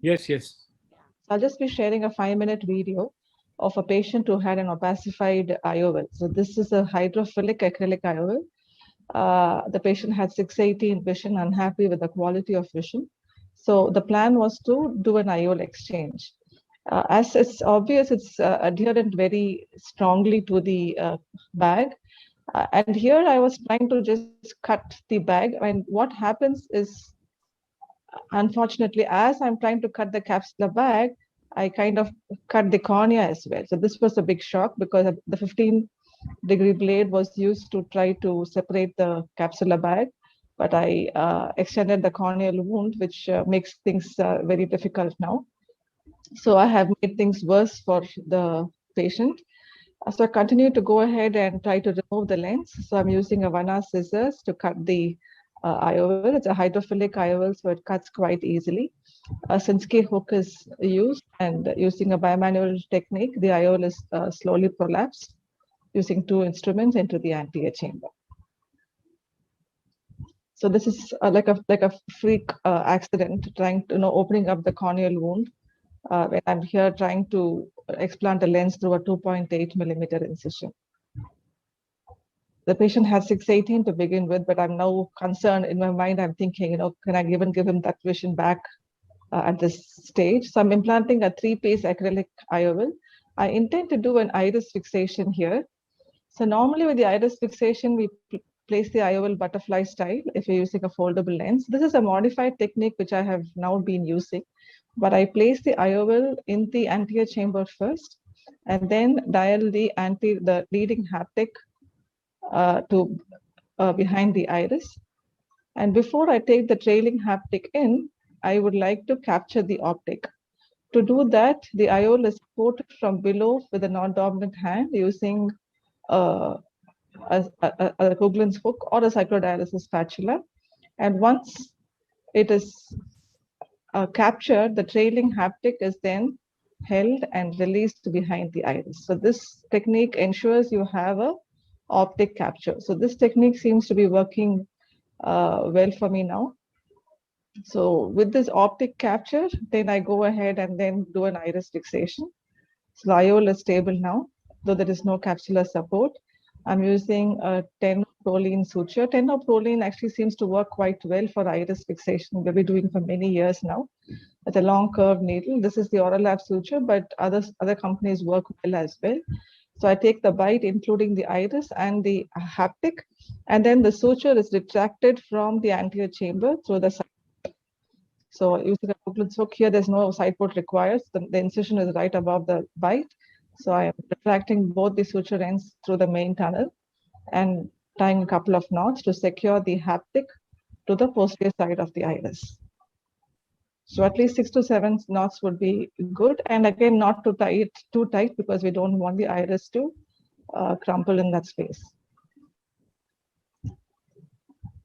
Yes, yes. I'll just be sharing a 5-minute video of a patient who had an opacified IOL. So this is a hydrophilic acrylic IOL. The patient had 680 in vision, unhappy with the quality of vision. So the plan was to do an IOL exchange. As it's obvious, it's adherent very strongly to the bag. And here I was trying to just cut the bag. And what happens is, unfortunately, as I'm trying to cut the capsular bag, I kind of cut the cornea as well. So this was a big shock because the 15-degree blade was used to try to separate the capsular bag, but I extended the corneal wound, which makes things very difficult now. So I have made things worse for the patient. So I continue to go ahead and try to remove the lens. So I'm using a 1R scissors to cut the IOL. It's a hydrophilic IOL, so it cuts quite easily. A Sinskey hook is used, and using a bimanual technique, the IOL is slowly prolapsed using 2 instruments into the anterior chamber. So this is like a freak accident, trying to opening up the corneal wound when I'm here trying to explant a lens through a 2.8 millimeter incision. The patient had 618 to begin with, but I'm now concerned in my mind. I'm thinking, can I even give him that vision back at this stage? So I'm implanting a 3-piece acrylic IOL. I intend to do an iris fixation here. So normally with the iris fixation, we place the IOL butterfly style if you're using a foldable lens. This is a modified technique which I have now been using, but I place the IOL in the anterior chamber first, and then dial the leading haptic to behind the iris. And before I take the trailing haptic in, I would like to capture the optic. To do that, the IOL is supported from below with a non-dominant hand using a Coughlin's hook or a cyclodialysis spatula. And once it is captured, the trailing haptic is then held and released behind the iris. So this technique ensures you have a optic capture. So this technique seems to be working well for me now. So with this optic capture, then I go ahead and then do an iris fixation. So the IOL is stable now, though there is no capsular support. I'm using a 10-proline suture. 10-proline actually seems to work quite well for iris fixation. We've been doing for many years now. It's a long curved needle. This is the Oralab suture, but other companies work well as well. So I take the bite, including the iris and the haptic, and then the suture is retracted from the anterior chamber through the side. So using a Coughlin's hook here, there's no side port required. The incision is right above the bite. So I am retracting both the suture ends through the main tunnel and tying a couple of knots to secure the haptic to the posterior side of the iris. So at least 6 to 7 knots would be good. And again, not to tie it too tight because we don't want the iris to crumple in that space.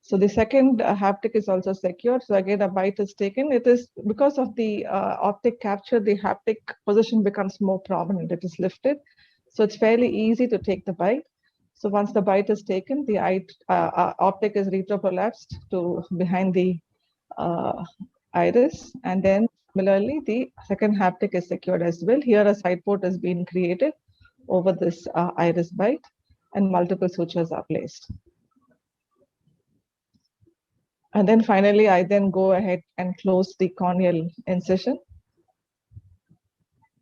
So the second haptic is also secured. So again, a bite is taken. It is because of the optic capture, the haptic position becomes more prominent. It is lifted. So it's fairly easy to take the bite. So once the bite is taken, the optic is retroprolapsed to behind the iris. And then similarly, the second haptic is secured as well. Here a side port has been created over this iris bite and multiple sutures are placed. And then finally, I then go ahead and close the corneal incision.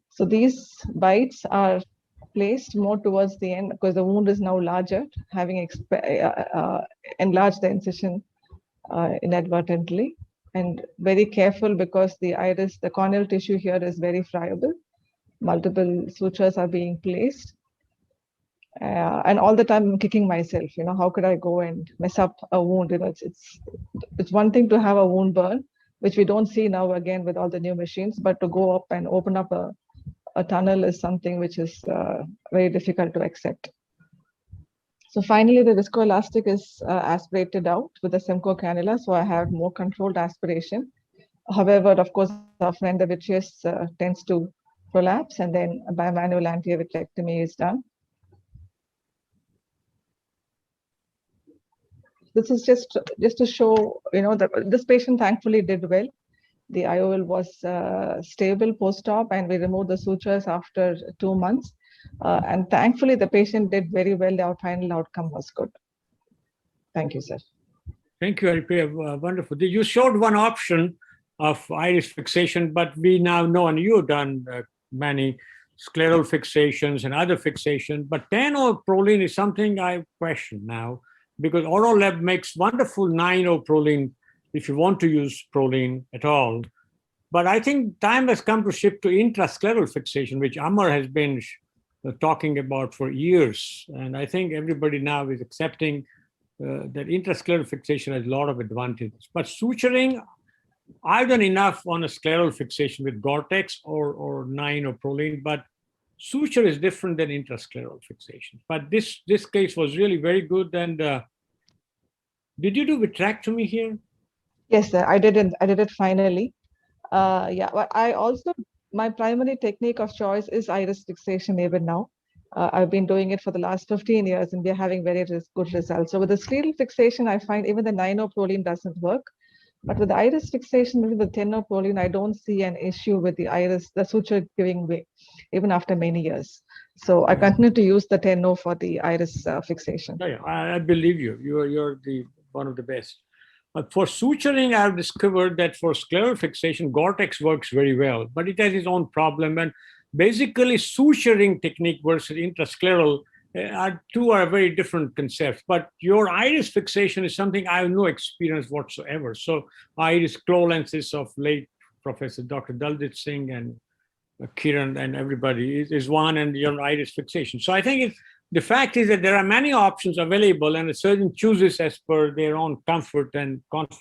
So these bites are placed more towards the end because the wound is now larger, having enlarged the incision inadvertently. And very careful because the corneal tissue here is very friable. Multiple sutures are being placed. And all the time I'm kicking myself, how could I go and mess up a wound? It's one thing to have a wound burn, which we don't see now again with all the new machines, but to go up and open up a tunnel is something which is very difficult to accept. So finally, the viscoelastic is aspirated out with a Simcoe cannula, so I have more controlled aspiration. However, of course, our friend the vitreous tends to prolapse, and then a bimanual anterior vitrectomy is done. This is just to show, that this patient thankfully did well. The IOL was stable post-op, and we removed the sutures after 2 months. And thankfully, the patient did very well. Our final outcome was good. Thank you, sir. Thank you, Haripriya. Wonderful. You showed one option of iris fixation, but we now know, and you've done many scleral fixations and other fixation, but 10-O-Prolene is something I question now, because Orolab makes wonderful 9-O-Prolene if you want to use Prolene at all. But I think time has come to shift to intrascleral fixation, which Amar has been talking about for years. And I think everybody now is accepting that intrascleral fixation has a lot of advantages. But suturing, I've done enough on a scleral fixation with Gore-Tex or 9-O-Prolene, but suture is different than intrascleral fixation. But this case was really very good. And did you do vitrectomy here? Yes, sir. I did it finally. Yeah, but I also, my primary technique of choice is iris fixation even now. I've been doing it for the last 15 years, and we're having very good results. So with the scleral fixation, I find even the 9-O-Prolene doesn't work. But with the iris fixation, with the 10-O-Prolene, I don't see an issue with the iris, the suture giving way, even after many years. So I continue to use the 10-O for the iris fixation. Yeah, I believe you. You're one of the best. But for suturing, I've discovered that for scleral fixation, Gore-Tex works very well, but it has its own problem. And basically, suturing technique versus intrascleral two are very different concepts. But your iris fixation is something I have no experience whatsoever. So iris claw lenses of late Professor Dr. Daljit Singh and Kiran and everybody is one, and your iris fixation. So I think the fact is that there are many options available, and the surgeon chooses as per their own comfort and confidence.